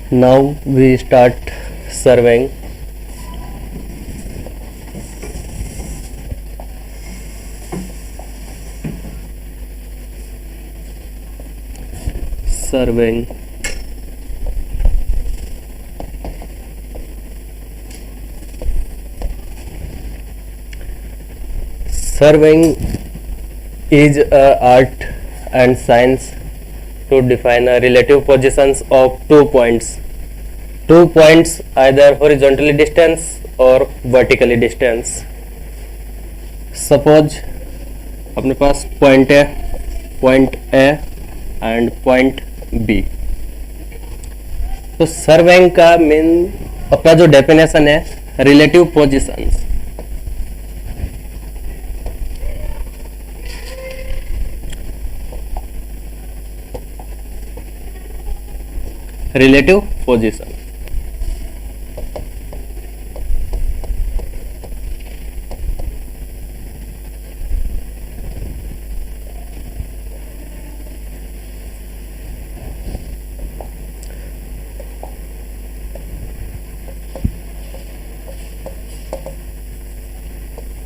Now we start surveying. Surveying. Surveying is a art and science to define a relative positions of 2 points. 2 points either horizontally distance or vertically distance. Suppose अपने पास point है, point A and point B. तो surveying का main अपना जो definition है relative positions. Relative position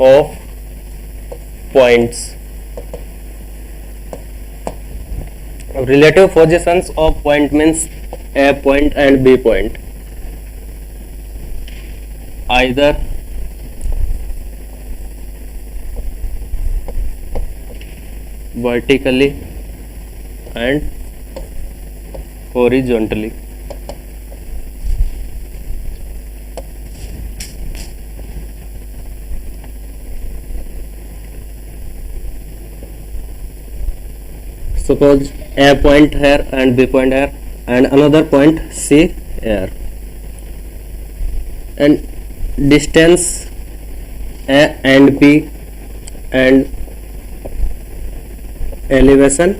of points. Relative positions of point means A point and B point, either vertically and horizontally. Suppose A point here and B point here and another point C here, and distance A and B and elevation,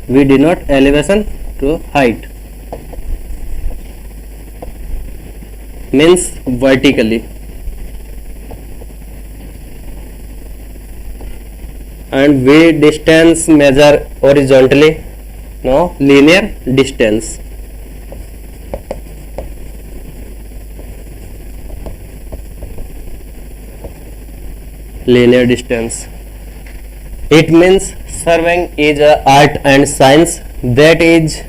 we denote elevation to height, means vertically, and we distance measure horizontally, no, linear distance. Linear distance. It means surveying is a art and science that is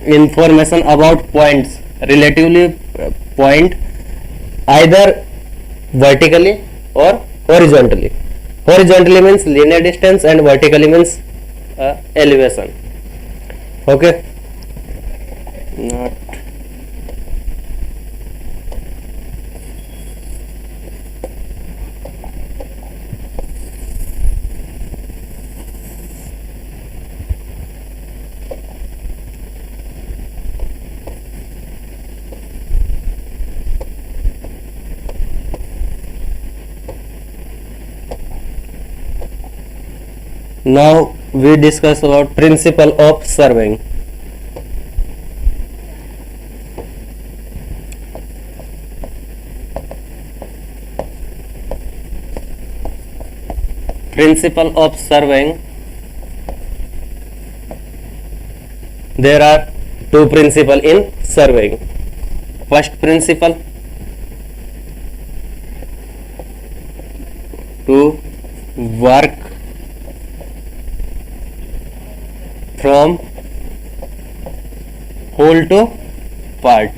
information about points, relatively point either vertically or horizontally. Horizontally means linear distance and vertically means elevation. Okay. Not. Now we discuss about principle of surveying. Principle of surveying. There are two principles in surveying. First principle, to work from whole to part.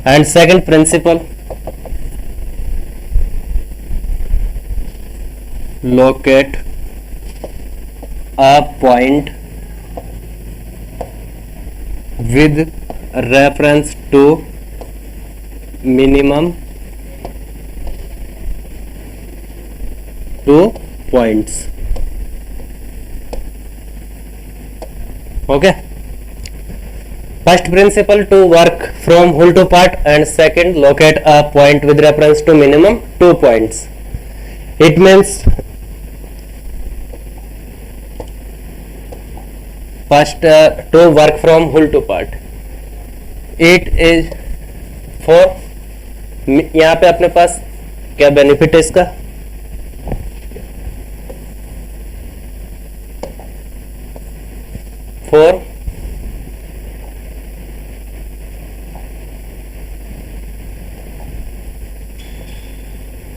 And second principle, locate a point with reference to minimum 2 points. Okay. First principle, to work from whole to part, and second, locate a point with reference to minimum 2 points. It means first to work from whole to part. It is for, यहाँ पे अपने पास क्या benefit है इसका, for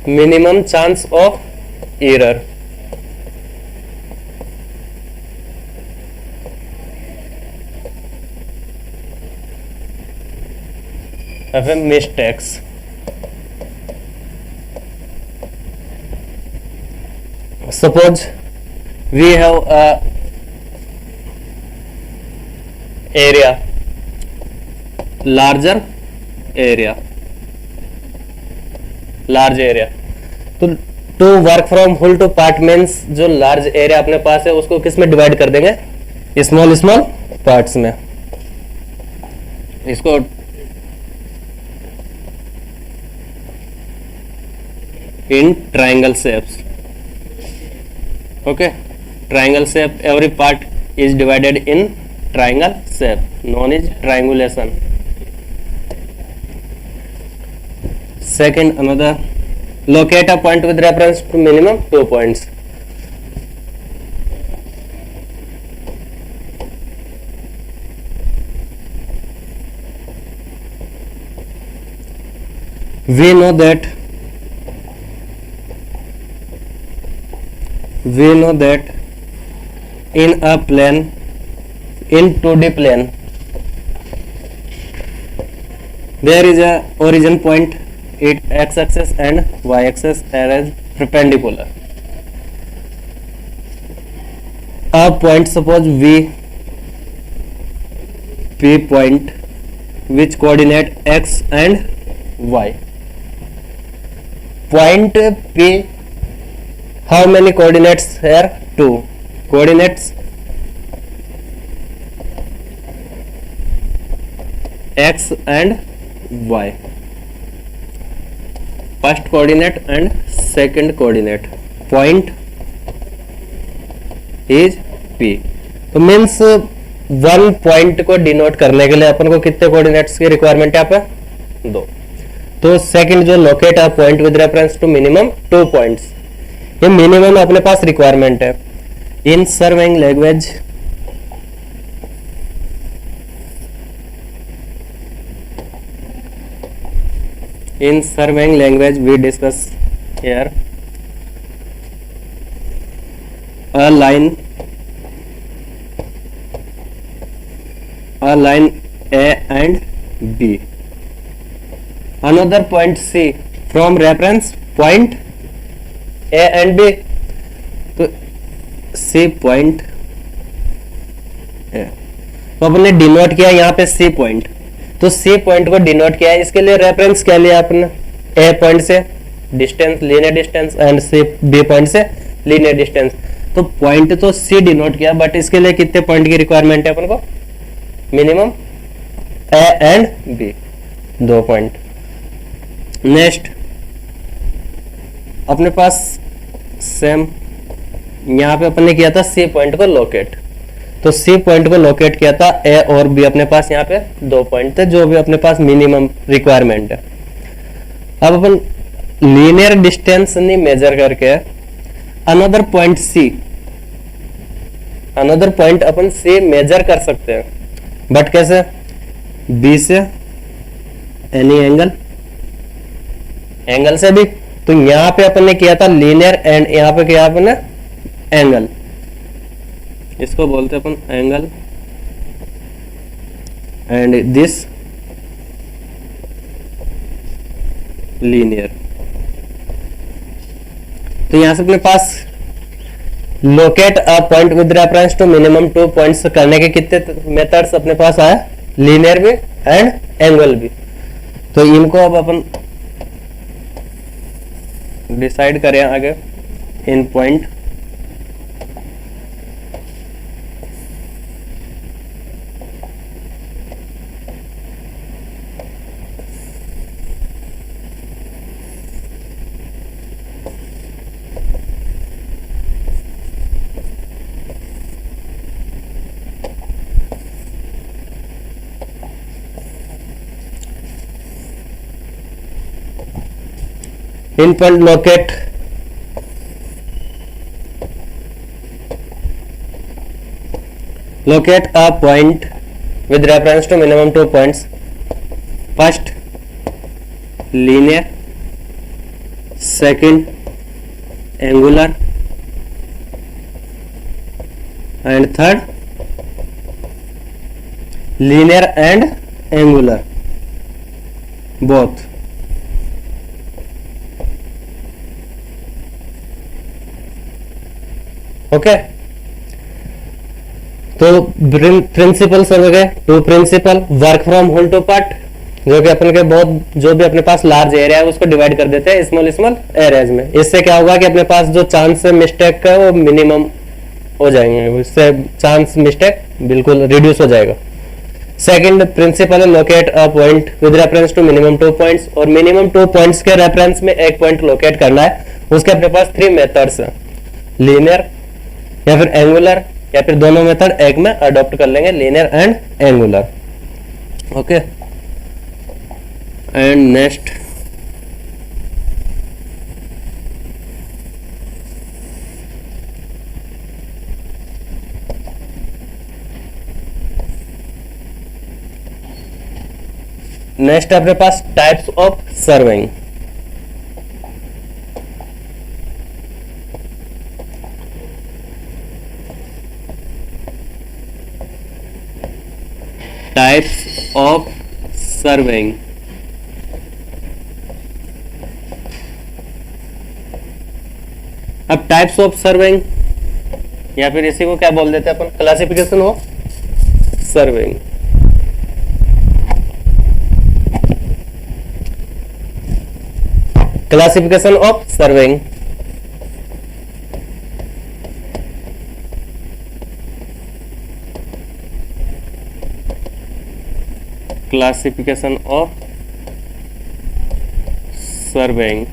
minimum chance of error. Of mistakes. Suppose we have a area, large area, तो to work from whole to part means जो large area अपने पास है उसको किस में डिवाइड कर देंगे, स्मॉल स्मॉल पार्ट्स में. इसको in triangle shapes. Okay, triangle shape, every part is divided in triangle shape, known as triangulation. Second, another, locate a point with reference to minimum 2 points. We know that in a plane, in 2D plane, there is a origin point, its x-axis and y-axis are as perpendicular. A point, suppose P point, which coordinate x and y. Point P, how many coordinates here? 2 coordinates, x and y, first coordinate and second coordinate. Point is P. तो means one point को denote करने के लिए अपन को कितने coordinates की requirement है? यहाँ पे 2. तो सेकंड जो locate a point with reference to minimum 2 points, ये मिनिमम अपने पास रिक्वायरमेंट है. In surveying language we discuss here a line A and B, another point C from reference point A and B. तो C point तो अपन ने denote किया यहाँ पे C पॉइंट, तो C पॉइंट को डिनोट किया है, इसके लिए रेफरेंस क्या लिया आपने? A पॉइंट से distance, linear distance, and C B point से लीनियर डिस्टेंस. तो पॉइंट तो C डिनोट किया, बट इसके लिए कितने पॉइंट की रिक्वायरमेंट है अपन को? Minimum A and B, 2 point. Next अपने पास सेम यहाँ पे अपन ने किया था C पॉइंट को लोकेट, तो C पॉइंट को लोकेट किया था, A और B अपने पास यहाँ पे 2 पॉइंट थे जो भी अपने पास मिनिमम रिक्वायरमेंट है. अब अपन लीनियर डिस्टेंस नहीं मेजर करके अनदर पॉइंट अपन C मेजर कर सकते हैं, बट कैसे? B से एनी एंगल से भी. तो यहाँ पे अपन ने किया था लीनियर एंड यहाँ पे किया अपन ने एंगल, इसको बोलते हैं अपन एंगल, एंड दिस लीनियर. तो यहां से अपने पास locate a point with reference to minimum 2 points करने के कितने मेथड्स अपने पास आए? लीनियर भी एंड एंगल भी. तो इनको अब अपन डिसाइड करें आगे. इन point locate locate a point with reference to minimum 2 points. First, linear, second, angular, and third, linear and angular both. Okay, तो प्रिंसिपल्स हो गए, two principle, work from whole to part, जो कि अपन के बहुत जो भी अपने पास लार्ज एरिया है उसको डिवाइड कर देते हैं स्मॉल स्मॉल एरियाज में। इससे क्या होगा कि अपने पास जो चांस है मिस्टेक का वो मिनिमम हो जाएंगे, इससे चांस मिस्टेक बिल्कुल रिड्यूस हो जाएगा। सेकंड प्रिंसिपल है locate a point with reference to minimum 2 points, और मिनिमम 2 पॉइंट्स के रेफरेंस में एक पॉइंट लोकेट करना है। उसके अपने पास 3 मेथड्स हैं, लीनियर या फिर एंगुलर, या फिर दोनों मेथड एक में अडॉप्ट कर लेंगे, linear and angular. Okay, and next अपने पास types of surveying. Types of surveying. अब टाइप्स ऑफ सर्विंग या फिर इसी को क्या बोल देते हैं अपन, classification of surveying. Classification of surveying. Classification of surveying.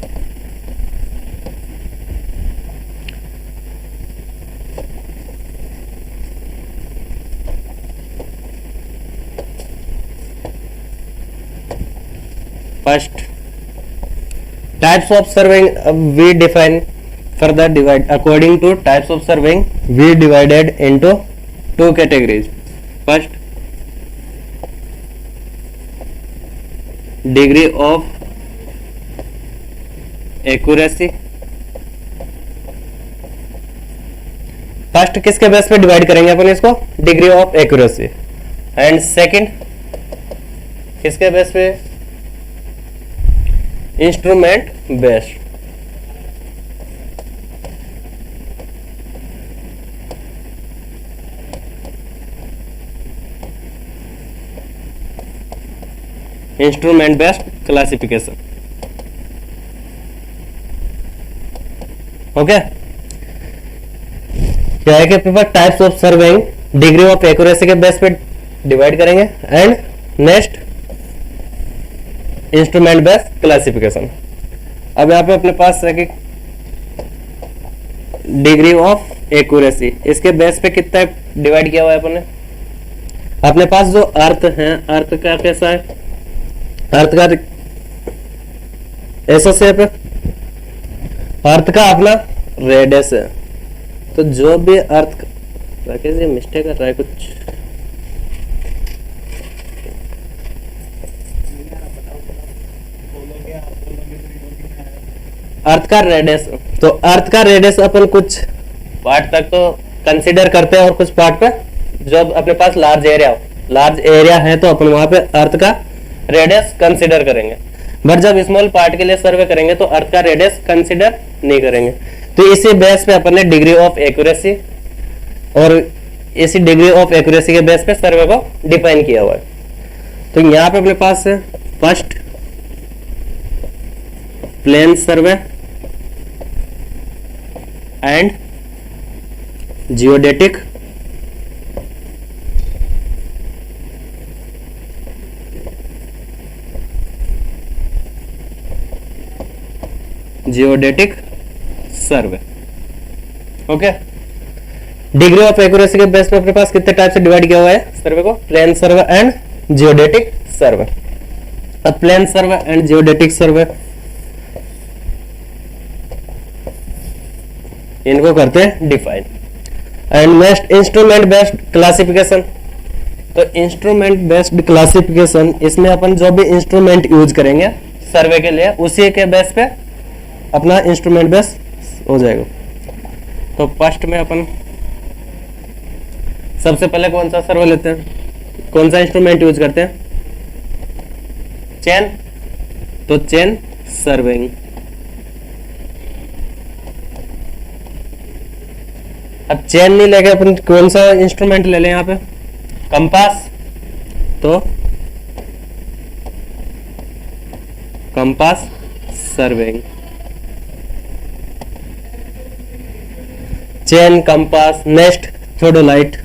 First, types of serving we define further divide according to types of serving we divided into 2 categories. First, degree of accuracy. First किसके base पे divide करेंगे अपन इसको, degree of accuracy. And second किसके base पे, instrument based. Instrument based classification. Okay, क्या है कि paper types of serving degree of accuracy के बेस पे डिवाइड करेंगे, and next instrument based classification. अब यहाँ पे अपने पास है कि डिग्री ऑफ एक्यूरेसी, इसके बेस पे कितना डिवाइड किया हुआ है अपने। अपने पास जो अर्थ है, अर्थ का कैसा है, अर्थ का ऐसा शेप है, अर्थ का अपना रेडियस है। तो जो भी अर्थ कैसे मिस्टेक कर रहा है कुछ, अर्थ का रेडियस, तो अर्थ का रेडियस अपन कुछ पार्ट तक तो कंसीडर करते हैं और कुछ पार्ट पे जब अपने पास लार्ज एरिया है तो अपन वहां पे अर्थ का रेडियस कंसीडर करेंगे, बट जब स्मॉल पार्ट के लिए सर्वे करेंगे तो अर्थ का रेडियस कंसीडर नहीं करेंगे। तो इसी बेस पे अपन ने डिग्री ऑफ एक्यूरेसी और इसी डिग्री ऑफ एक्यूरेसी के बेस पे सर्वे को डिफाइन किया हुआ है। तो यहाँ पे अपने पास है first plane survey and geodetic, geodetic survey. Okay, degree of accuracy के बेस पे अपने पास कितने टाइप से डिवाइड किया हुआ है सर्वे को, प्लेन सर्वे एंड जियोडेटिक सर्वे। अब प्लेन सर्वे एंड जियोडेटिक सर्वे इनको करते हैं define. And next instrument based classification. तो इंस्ट्रूमेंट बेस्ड क्लासिफिकेशन, इसमें अपन जो भी इंस्ट्रूमेंट यूज करेंगे सर्वे के लिए उसी के बेस पे अपना इंस्ट्रूमेंट बेस हो जाएगा। तो फर्स्ट में अपन सबसे पहले कौन सा सर्वे लेते हैं, कौन सा इंस्ट्रूमेंट यूज करते हैं, चेन। तो चेन सर्विंग। अब चेन नहीं लेके अपन कौन सा इंस्ट्रूमेंट ले लें यहाँ पे, कंपास। तो compass surveying, chain, compass. Next theodolite.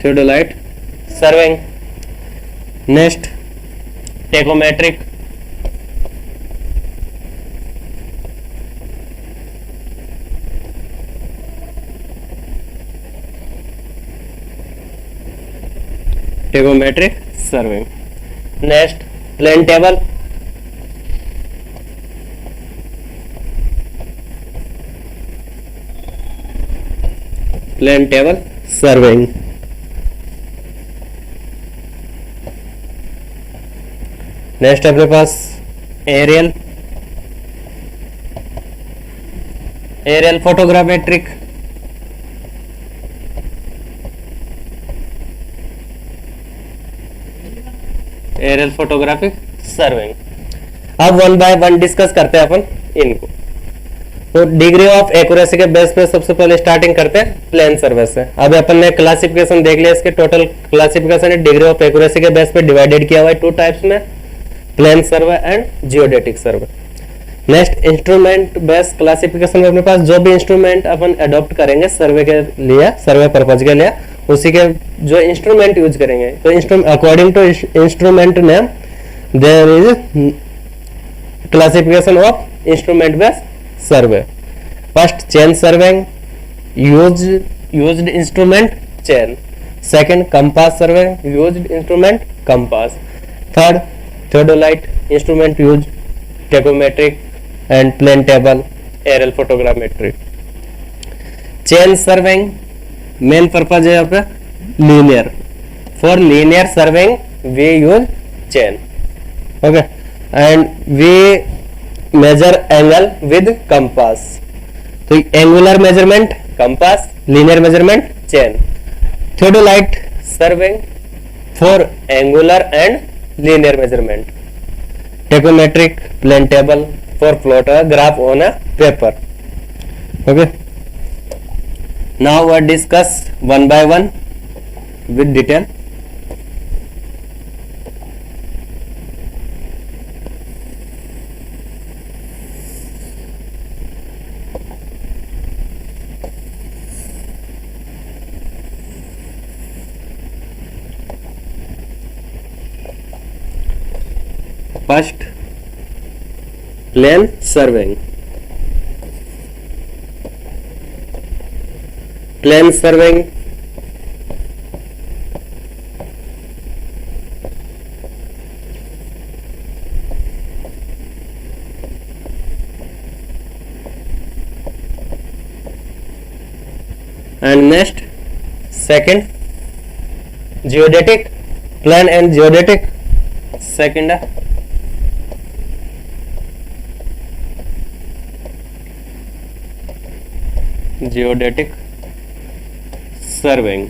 Theodolite surveying. Next tacheometric. Tacheometric surveying. Next plane table. Plane table surveying. Next अपने पास aerial, aerial photogrammetric. Aerial photographic surveying. अब वन बाय वन डिस्कस करते हैं अपन इनको। तो डिग्री ऑफ एक्यूरेसी के base पे सबसे पहले स्टार्टिंग करते हैं प्लेन सर्वे से। अब अपन ने क्लासिफिकेशन देख लिया, इसके टोटल क्लासिफिकेशन है डिग्री ऑफ एक्यूरेसी के बेस पे डिवाइडेड किया हुआ है टू टाइप्स में, plane survey and geodetic survey. Next instrument based classification में अपने पास जो भी इंस्ट्रूमेंट अपन अडॉप्ट करेंगे सर्वे के लिए, सर्वे पर्पज के लिए, उसी के जो इंस्ट्रूमेंट यूज करेंगे। तो according to instrument name there is classification of instrument based survey. First chain surveying, used instrument chain. Second compass surveying, used instrument compass. Third theodolite, instrument use tacheometric and plane table, aerial photogrammetry. Chain surveying main purpose है यहाँ पे linear. For linear surveying we use chain, okay, and we measure angle with compass. तो angular measurement compass, linear measurement chain. Theodolite surveying for angular and linear measurement. Tacheometric plane table for plot a graph on a paper. Okay, now we discuss one by one with detail. First, plane surveying. Plane surveying and next second geodetic, plane and geodetic. Second geodetic surveying.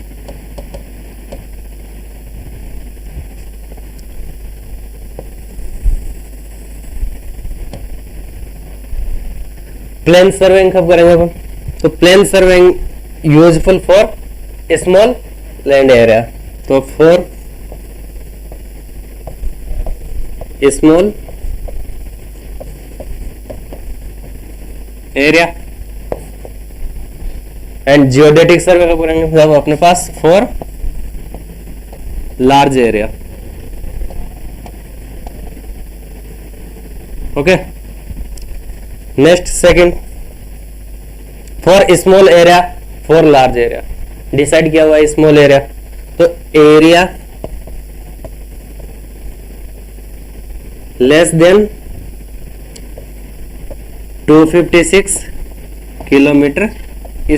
Plane surveying कब करेंगे अपन? तो plane surveying useful for small land area. तो for small area. And geodetic survey कब करेंगे? जब अपने पास for large area. Okay, next second for small area, for large area. Decide किया हुआ है स्मॉल एरिया, तो area less than 256 kilometre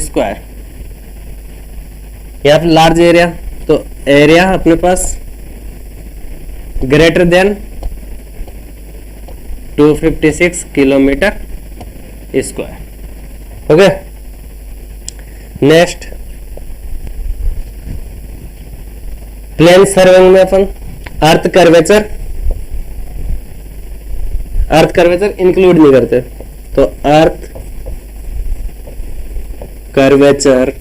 square. यहाँ पे लार्ज एरिया, तो एरिया अपने पास greater than 256 kilometre square. Okay, next plane serving में अपन अर्थ कर्वेचर इंक्लूड नहीं करते, तो अर्थ curvature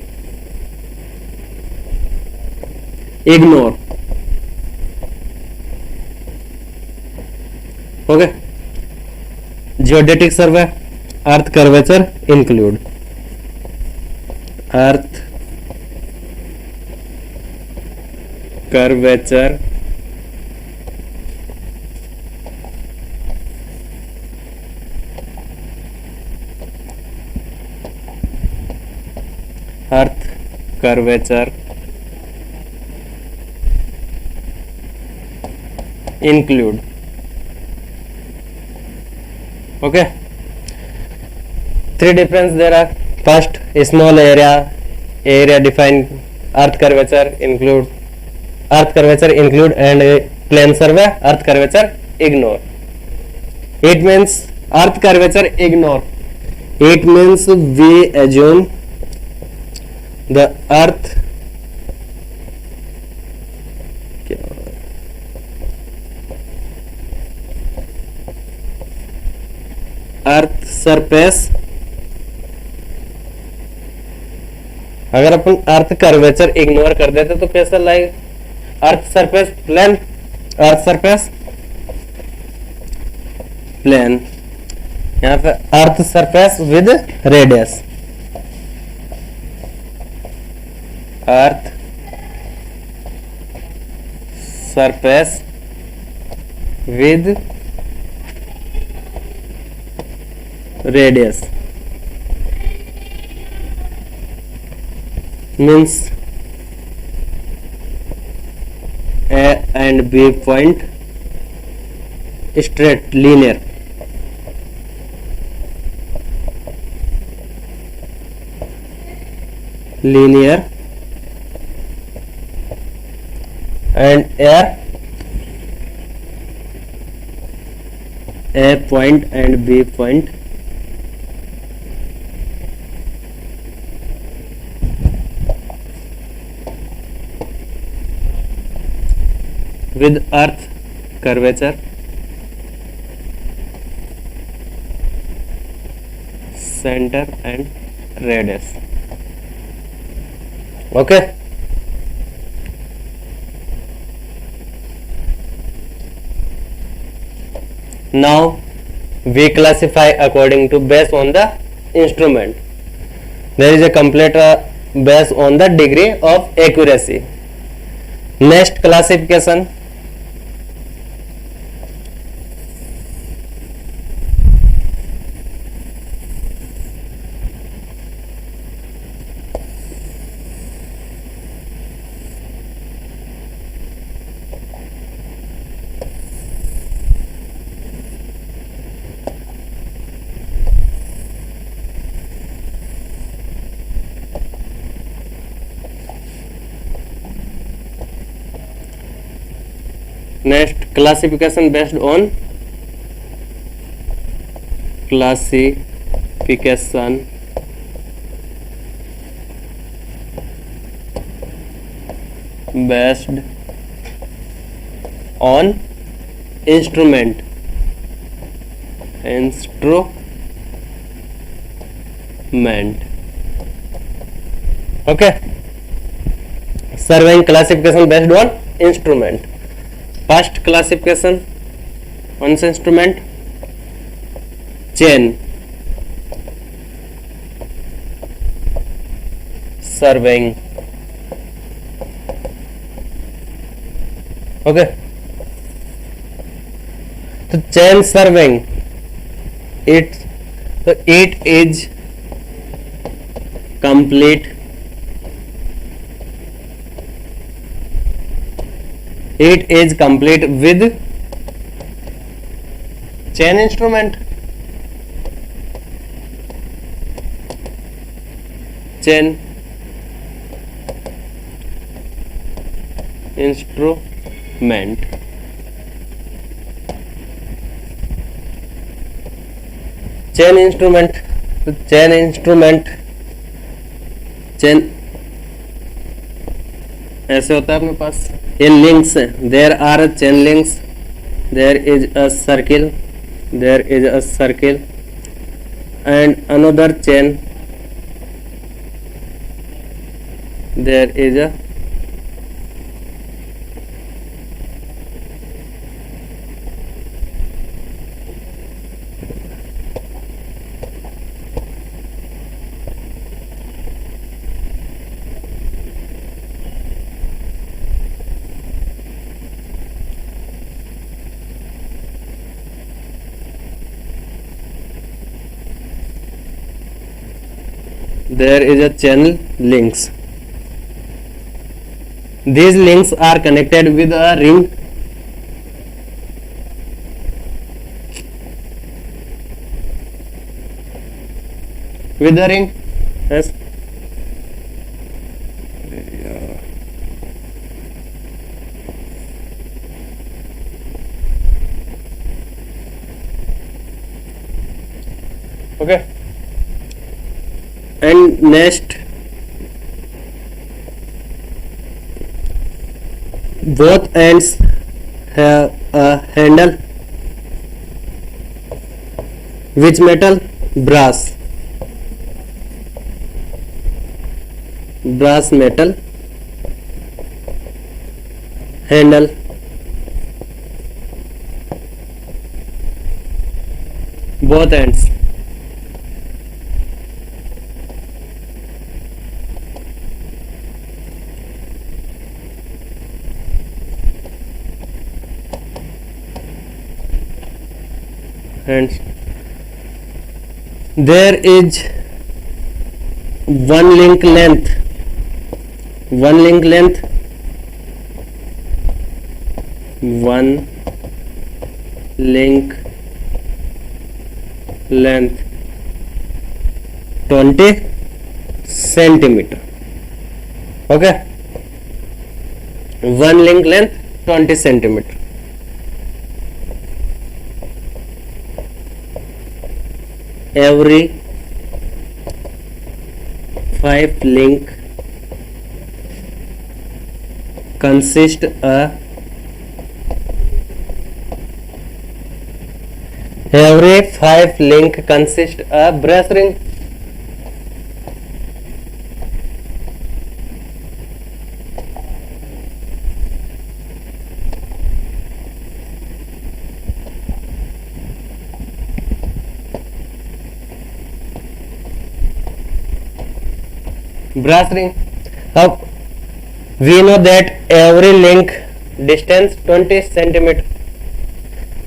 ignore. Okay, geodetic survey earth curvature include. Earth curvature earth curvature include. Okay, three difference there are. First, a small area defined earth curvature include and a plane survey earth curvature ignore. It means earth curvature ignore. It means we assume the earth surface, अगर अपन अर्थ curvature ignore कर देते तो कैसा लाएगा? Earth surface plane, earth surface plane, यहाँ पे earth surface with radius, earth surface with radius means A and B point straight linear, and A point and B point with earth curvature, center and radius. Okay, now we classify according to based on the instrument. There is a complete based on the degree of accuracy. Next classification, classification based on instrument. Okay, surveying classification based on instrument. First classification on instrument, chain surveying. Okay, तो chain surveying it is complete. It is complete with chain instrument. chain instrument. Chain instrument, chain ऐसे होता है अपने पास. ये links है. There are chain links. There is a circle. There is a circle and another chain. There is a channel links. These links are connected with a ring. With the ring, yes. Okay. And next, both ends have a handle. Which metal? Brass. Brass metal handle. Both ends. And there is one link length. One link length. One link length 20 centimeter. Okay. One link length 20 centimeter. Every 5 link consist a brass ring. Brass ring. Now we know that every link distance 20 centimeter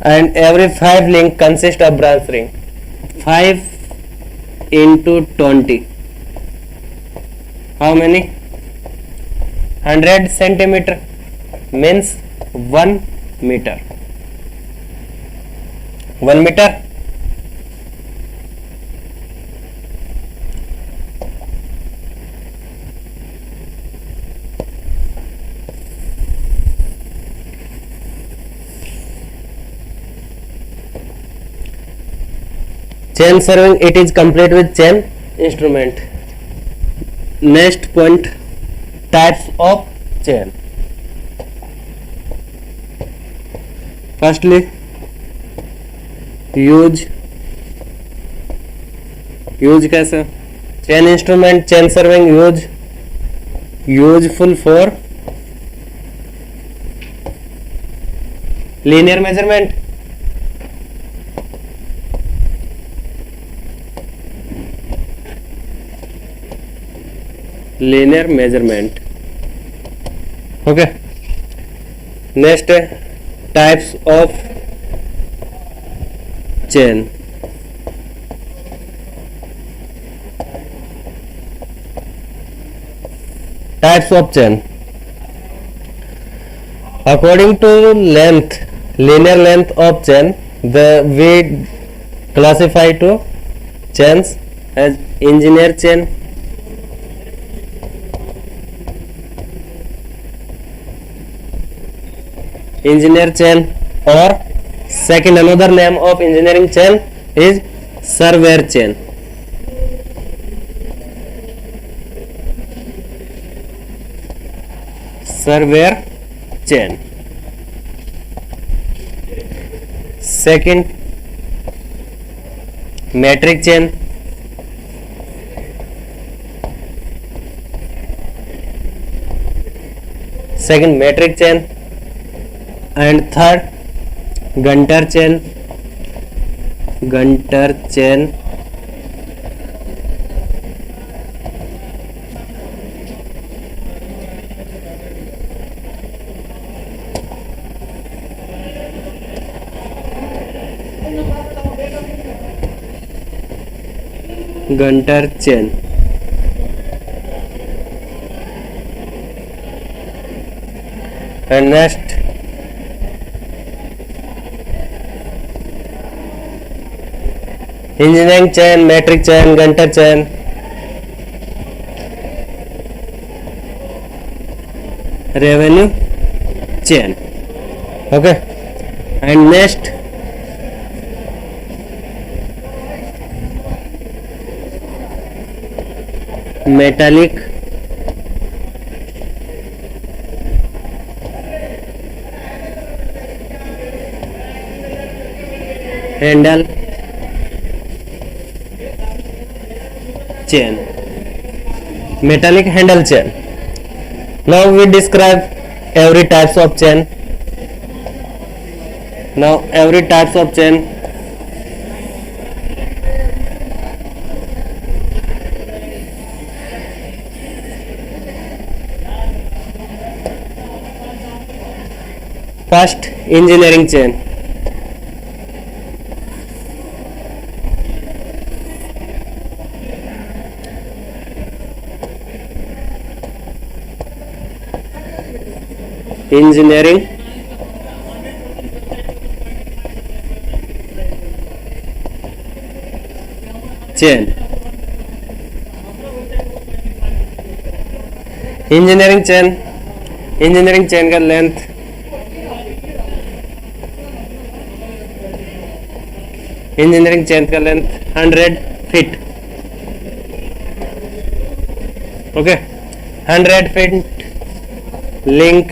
and every 5 link consists of brass ring. 5 into 20. How many? 100 centimeter means 1 meter. 1 meter. Chain serving, it is complete with chain instrument. Next point, types of chain. Firstly, use कैसे? Chain instrument, chain serving, useful for linear measurement. Linear measurement. Okay. Next, types of chain. Types of chain. According to length, linear length of chain, we classify to chains as engineer chain, engineer chain, or second another name of engineering chain is surveyor chain. Surveyor chain. Second, metric chain. Second, metric chain. And third, Gunter chain. Gunter chain. Gunter chain. And next, engineering chain, metric chain, Gunter chain, revenue chain. Okay. And next, metallic handle chain. Metallic handle chain. Now we describe every types of chain. Now every types of chain. First, engineering chain. Engineering chain. Engineering chain का length engineering chain का length 100 feet. Okay, 100 feet. Link,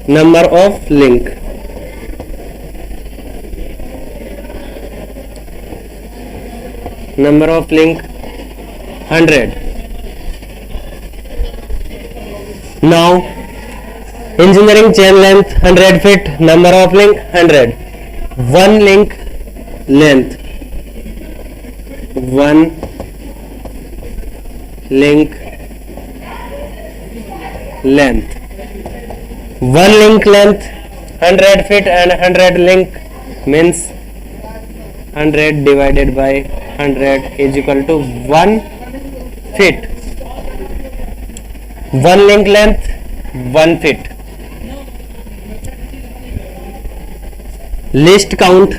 number of link. Number of link 100. Now engineering chain length 100 feet, number of link 100. One link length, one link length. One link length 100 feet and 100 link means 100 divided by 100 is equal to 1 feet. One link length 1 feet. List count.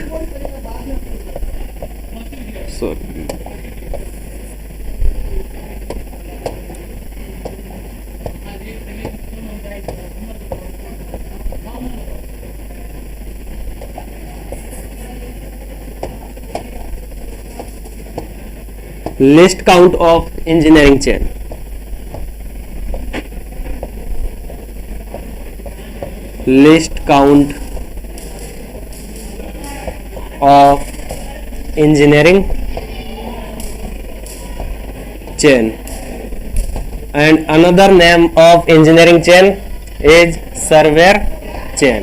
List count of engineering chain. List count of engineering chain. And another name of engineering chain is surveyor chain.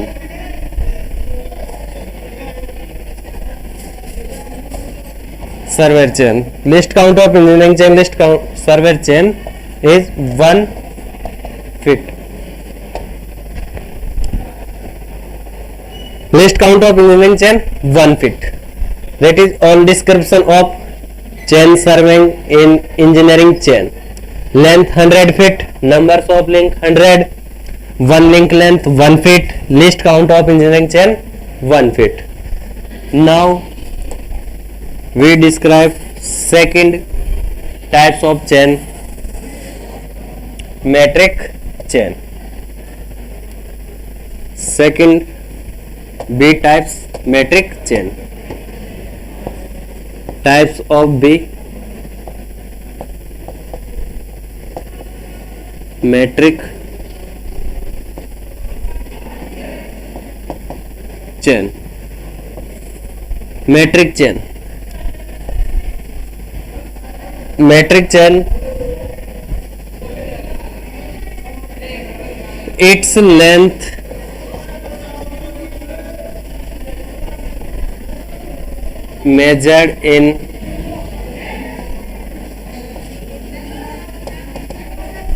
Surveyor chain. List count of engineering chain, list count surveyor chain is 1 feet. List count of engineering chain 1 feet. That is all description of chain surveying in engineering chain. Length 100 feet, numbers of link 100, one link length 1 feet, list count of engineering chain 1 feet. Now we describe second types of chain, metric chain. Second, B types metric chain. Types of B: metric chain. Metric chain. Metric chain, its length measured in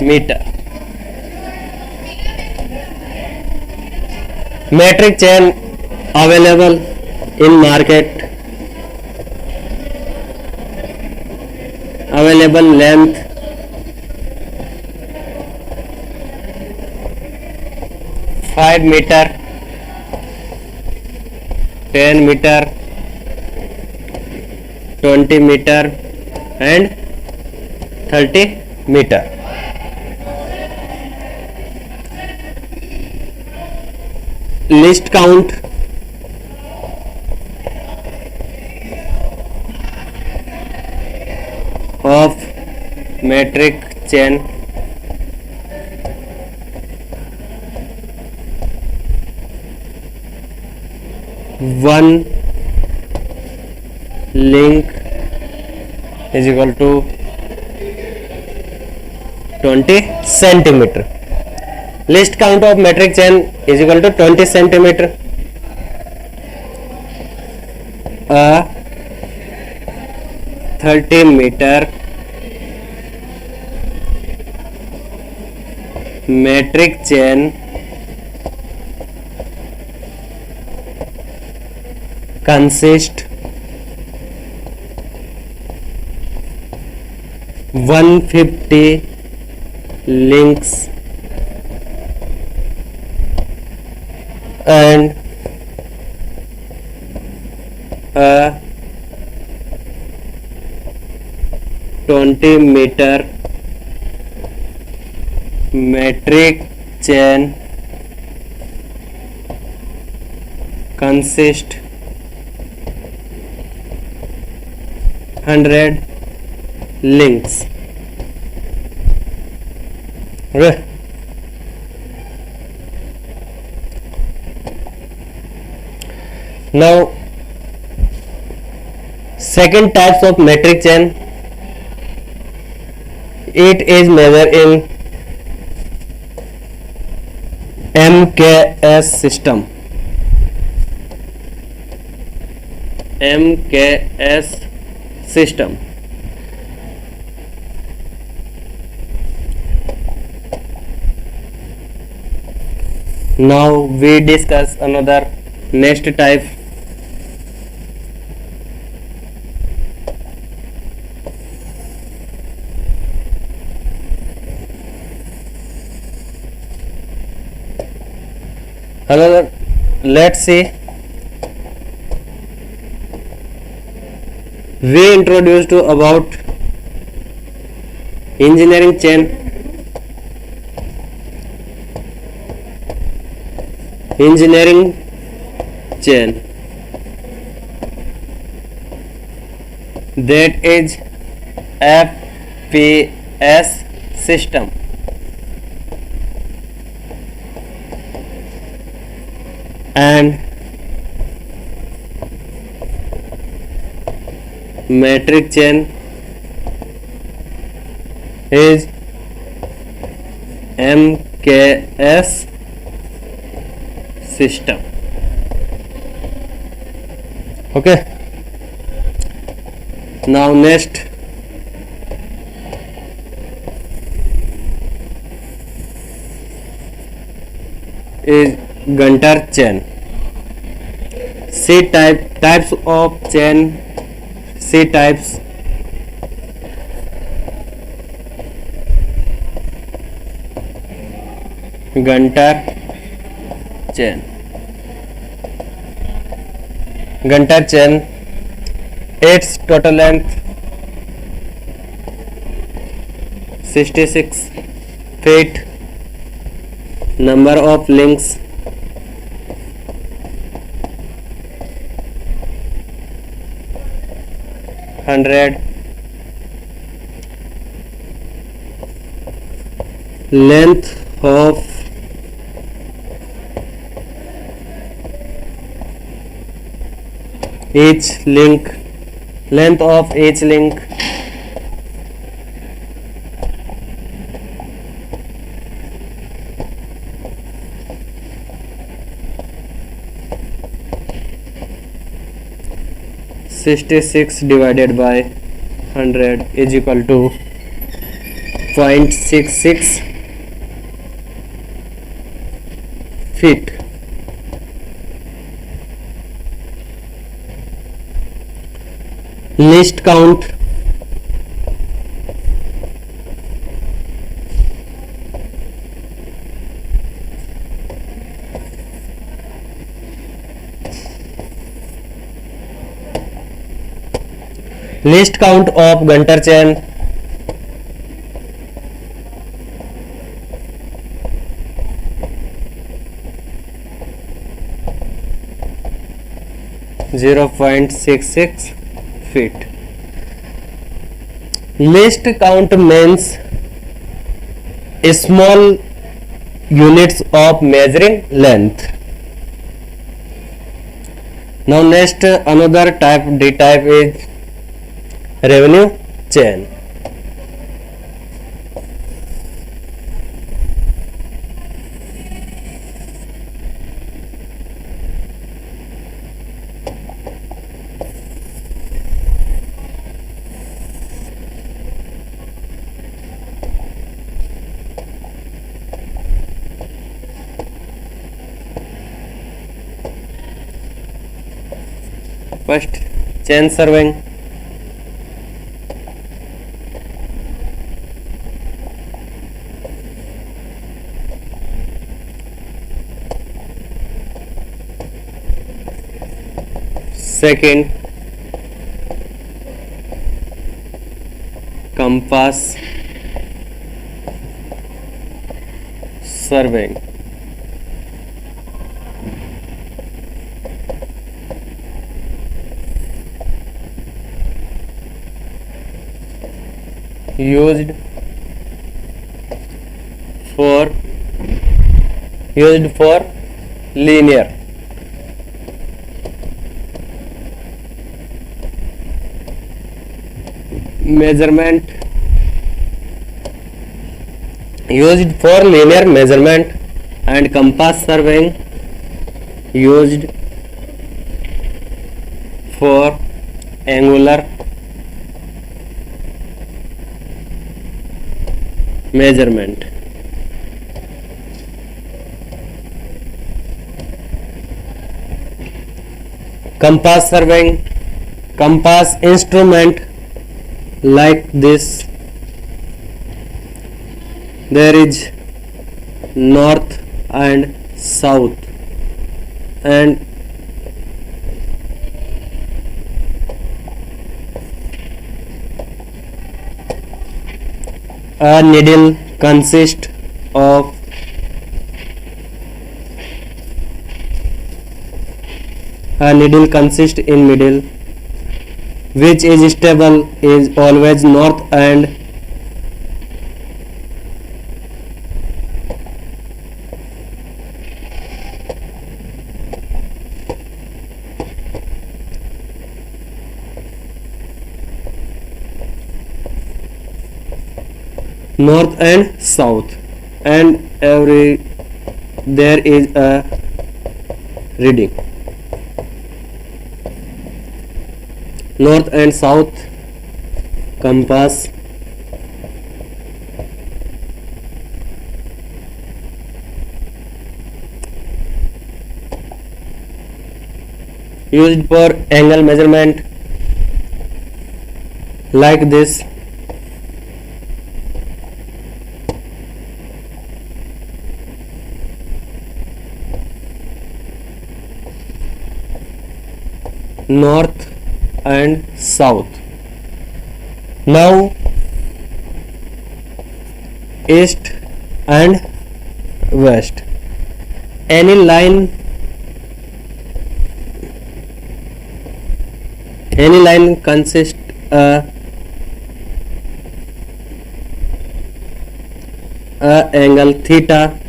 meter. Metric chain available in market. Available length five meter, 10 meter, 20 meter and 30 meter. List count: of metric chain: one link is equal to 20 centimeter. List count of metric chain is equal to 20 centimeter. A 30 meter metric chain consists 150 links and a 20 meter metric chain consists 100 links. Okay. Now second types of metric chain, it is measured in MKS system. MKS system. Now we discuss another next type. Another, let's see, we introduced to about engineering chain. Engineering chain, that is FPS system. And metric chain is MKS system. Okay. Now next is Gunter chain. C types of chain. C types: Gunter chain. Gunter chain, its total length 66 feet. Number of links 100. Length of each link, length of each link, (66 divided by 100 is equal to 0.66 feet. Least count of Gunter chain. (0.66 feet. Least count means small units of measuring length. Now next another type, D type, is revenue chain. First, chain surveying. Second, compass surveying. Used for linear measurement, and compass surveying used for angular measurement. Compass surveying, compass instrument like this. There is north and south, and a needle consists of in middle, which is stable, is always north and south, and there is a reading. North and south compass used for angle measurement like this. North and south. Now east and west. Any line consists a angle theta,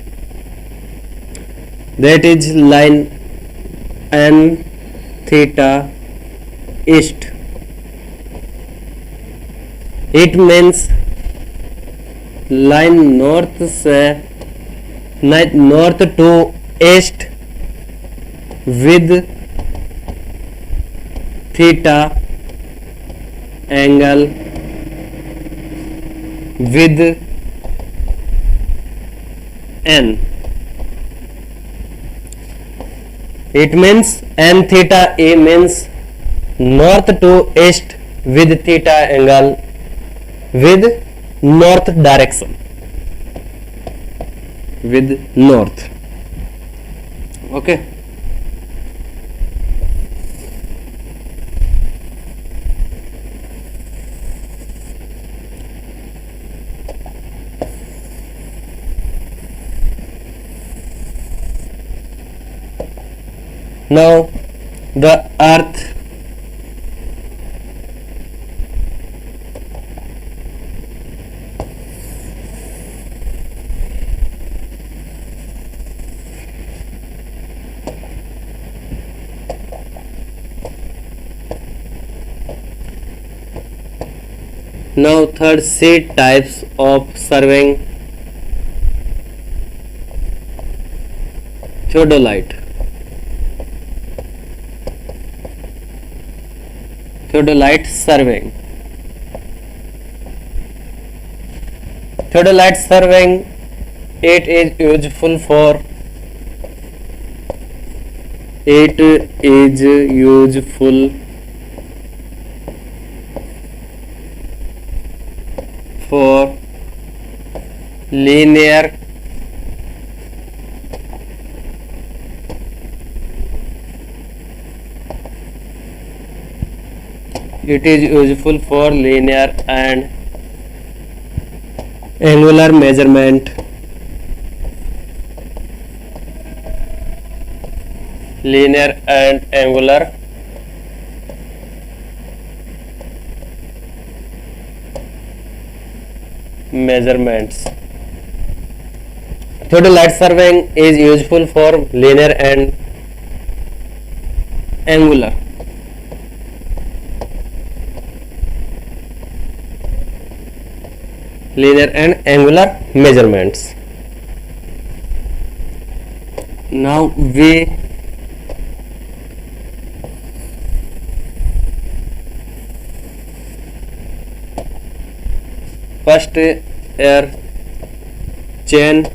that is line n theta east. It means line north से north to east with theta angle with n. It means n theta a means north to east with theta angle with north direction, with north. Okay. Now the earth now third C types of surveying: theodolite. Theodolite surveying. Theodolite surveying, it is useful for linear and angular measurement. Linear and angular measurements. Theodolite surveying is useful for linear and angular measurements. Now we first air chain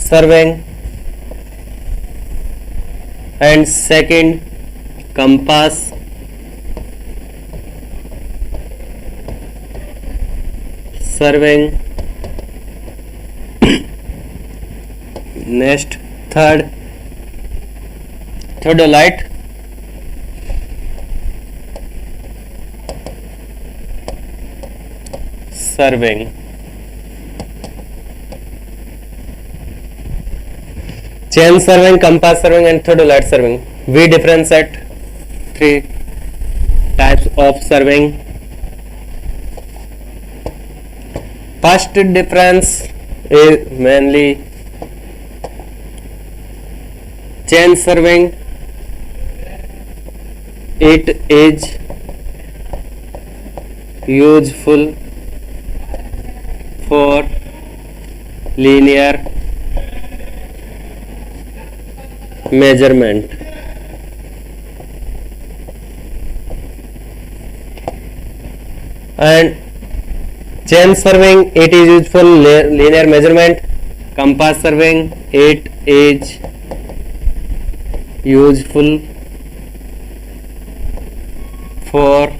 surveying and second compass surveying. Next third theodolite surveying. Chain surveying, compass surveying and theodolite surveying. We differentiate three types of surveying. First difference is mainly chain surveying. It is useful for linear measurement. And chain surveying, it is used for linear measurement. Compass surveying, it is useful for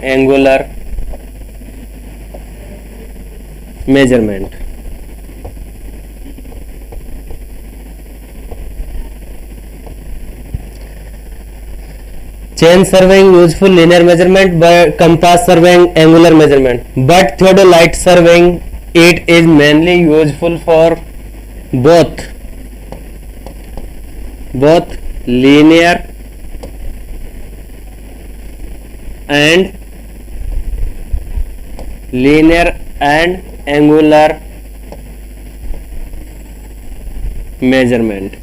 angular measurement. chain surveying useful linear measurement, but compass surveying angular measurement. But theodolite surveying, it is mainly useful for both linear and angular measurement.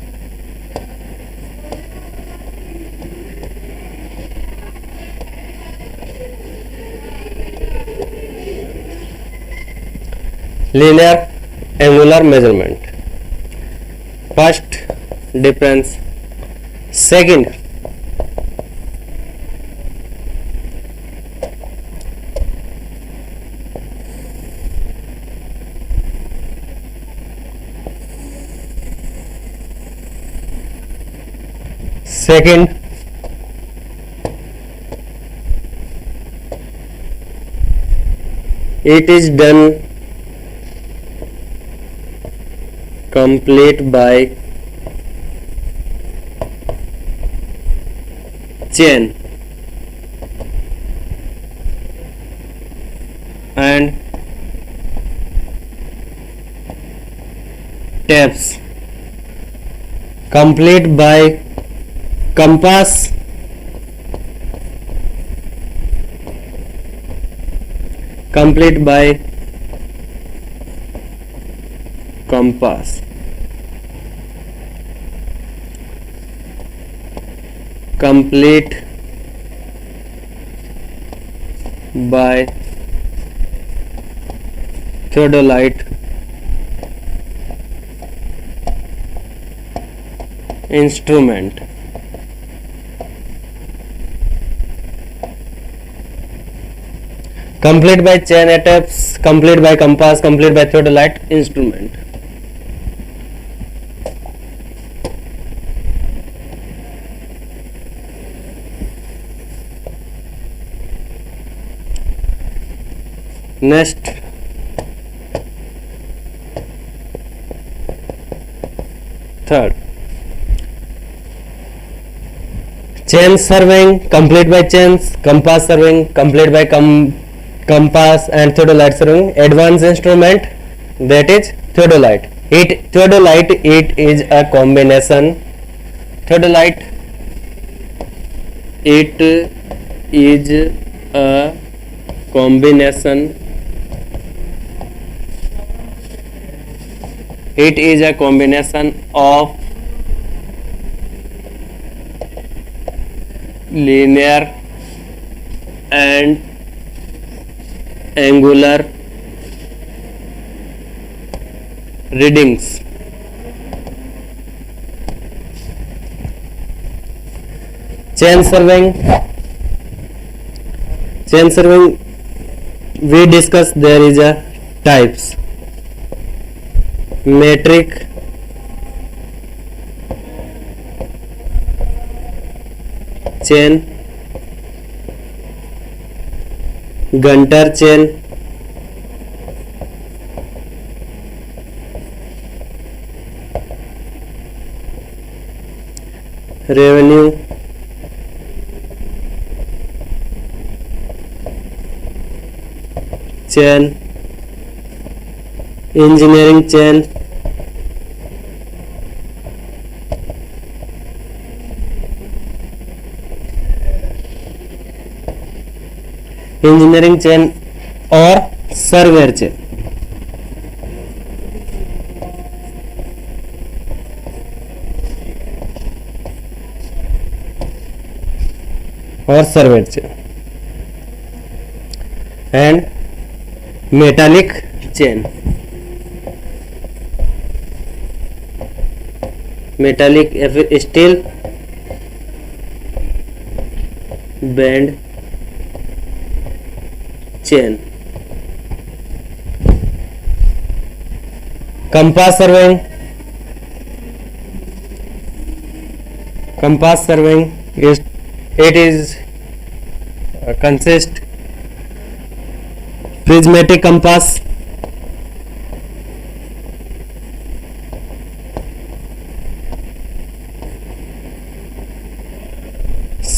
Linear angular measurement. First difference. Second, it is done complete by chain and taps, complete by compass, complete by compass, complete by theodolite instrument. Complete by chain taps, complete by compass, complete by theodolite instrument. Next, third, chain surveying, complete by chains, compass surveying, complete by compass, and theodolite surveying. Advanced instrument, that is theodolite. Theodolite, it is a combination. Theodolite, it is a combination. It is a combination of linear and angular readings. Chain surveying, we discussed there is a types: metric, chain, Gunter chain, revenue, chain, engineering chain, or surveyor chain. And metallic chain. Metallic steel band chain. Compass surveying. Consist prismatic compass,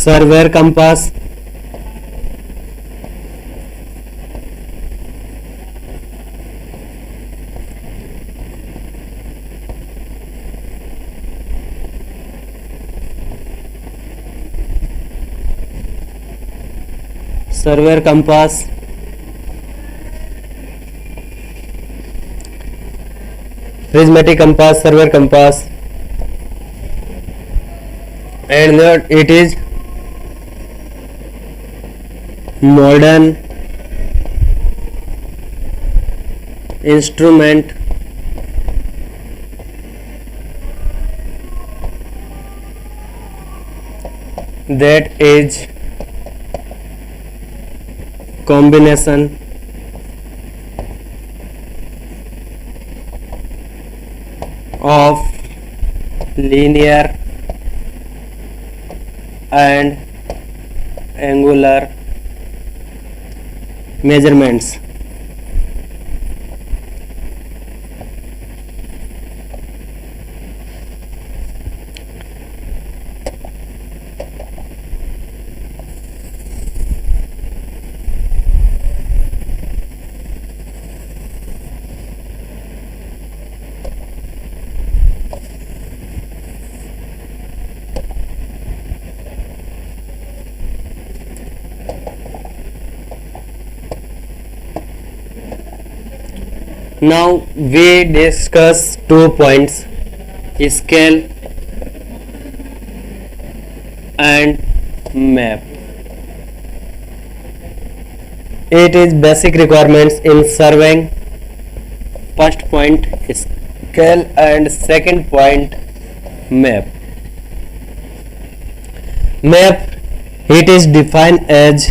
surveyor compass, surveyor compass, prismatic compass, surveyor compass, and that it is modern instrument that is combination of linear and angular measurements. Now we discuss 2 points, scale and map. It is basic requirements in surveying. First point scale and second point map. Map, it is defined as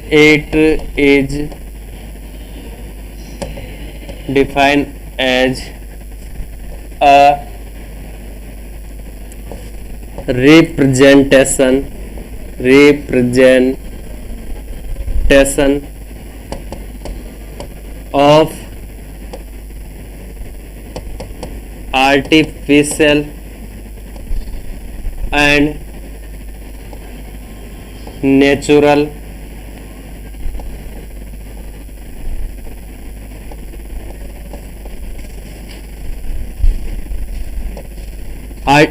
a representation of artificial and natural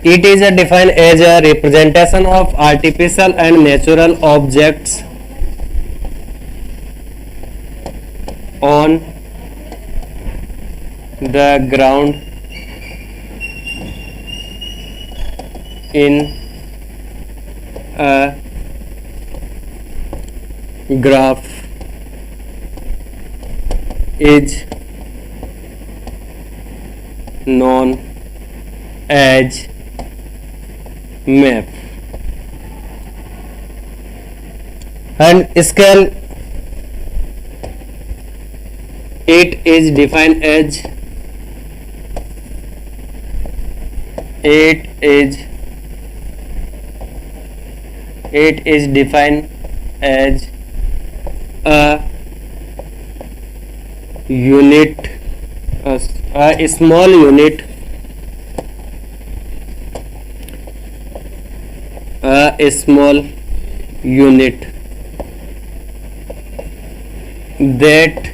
it is defined as a representation of artificial and natural objects on the ground in a graph is known as map. And scale, it is defined as a unit, a small unit, a small unit that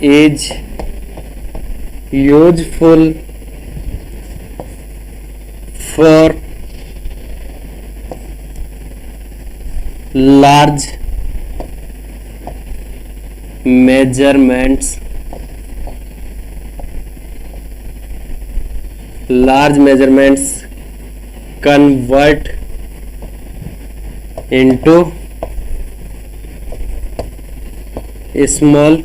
is useful for large measurements, convert into small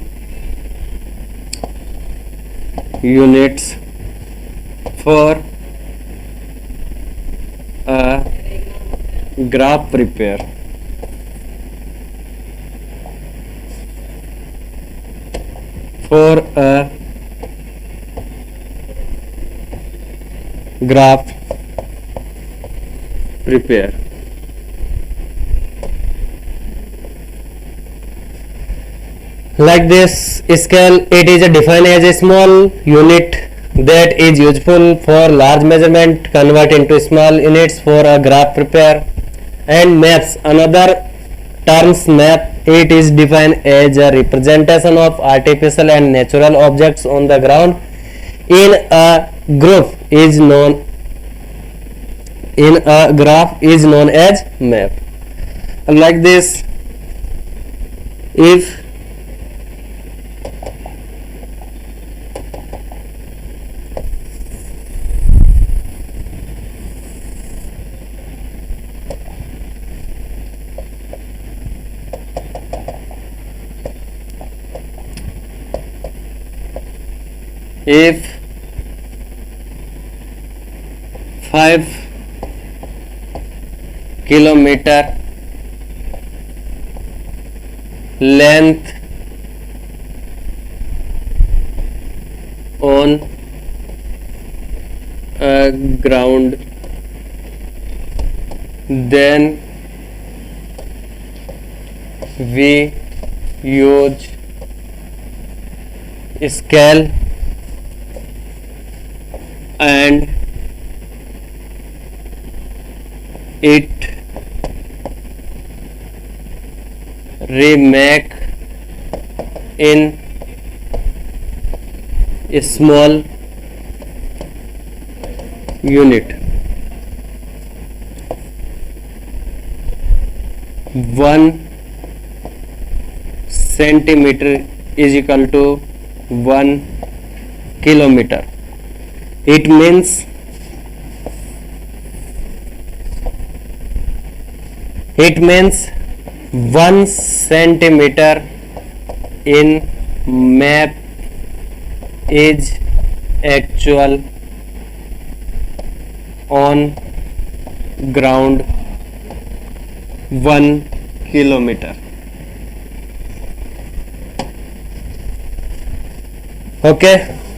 units for a graph prepare. For a graph prepare. Like this, scale, it is defined as a small unit that is useful for large measurement convert into small units for a graph prepare. And maps, another terms map, it is defined as a representation of artificial and natural objects on the ground in a graph is known as map. Like this, if if 5 kilometer length on a ground, then we use scale and it remake in a small unit. 1 centimeter is equal to 1 kilometer. It means It means 1 centimeter in map is actual on ground 1 kilometer. Okay.